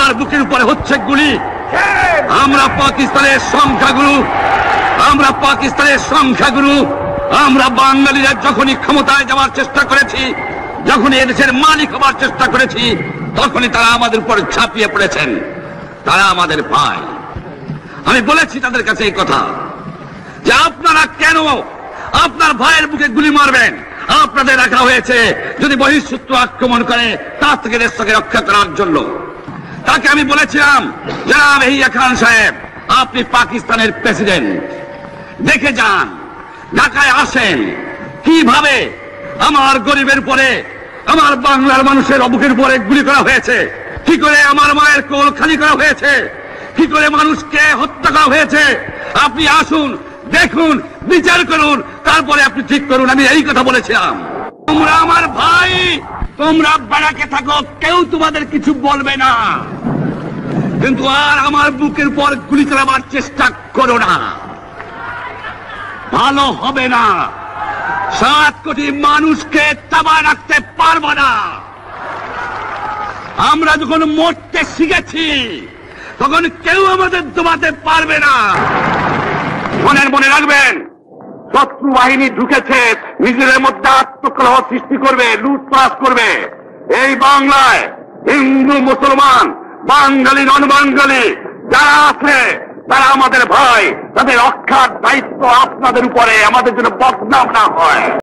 কার বুকের উপরে হচ্ছে গুলি? আমরা পাকিস্তানের সংখ্যাগুরু। আমরা বাঙালিরা যখনই ক্ষমতায় যাওয়ার চেষ্টা করেছি, যখনই এদেশের মালিক হবার চেষ্টা করেছি, তখনই তারা আমাদের উপর ঝাঁপিয়ে পড়েছেন। তারা আমাদের ভাই। আমি বলেছি তাদের কাছে এই কথা যে আপনারা কেন আপনার ভাইয়ের বুকে গুলি মারবেন? আপনাদের রাখা হয়েছে যদি বহিঃশত্রু আক্রমণ করে তার থেকে দেশকে রক্ষা করার জন্য। তাকে আমি বলেছিলাম, জনাব ইয়াহিয়া খান সাহেব, আপনি পাকিস্তানের প্রেসিডেন্ট, দেখে যান, ঢাকায় আসেন, কিভাবে আমার গরিবের পরে, আমার বাংলার মানুষের বুকের উপরে গুলি করা হয়েছে, কি করে আমার মায়ের কোল খালি করা হয়েছে, কি করে মানুষকে হত্যা করা হয়েছে। আপনি আসুন, দেখুন, বিচার করুন, তারপরে আপনি ঠিক করুন। আমি এই কথা বলেছিলাম। তোমরা আমার ভাই, তোমরা বেড়াকে থাকো, কেউ তোমাদের কিছু বলবে না, কিন্তু আর আমার বুকের উপর গুলি চালাবার চেষ্টা করো না, ভালো হবে না। 7 কোটি মানুষকে চাপায় রাখতে পারবো না। আমরা যখন মরতে শিখেছি তখন কেউ আমাদের দমাতে পারবে না। মনে রাখবেন, শত্রু বাহিনী ঢুকেছে, নিজেদের মধ্যে আত্মকলহ সৃষ্টি করবে, লুটপাট করবে। এই বাংলায় হিন্দু, মুসলমান, বাঙালি, নন বাঙালি যারা আছে তারা আমাদের ভাই। তাদের রক্ষার দায়িত্ব আপনাদের উপরে, আমাদের জন্য বদনাম না হয়।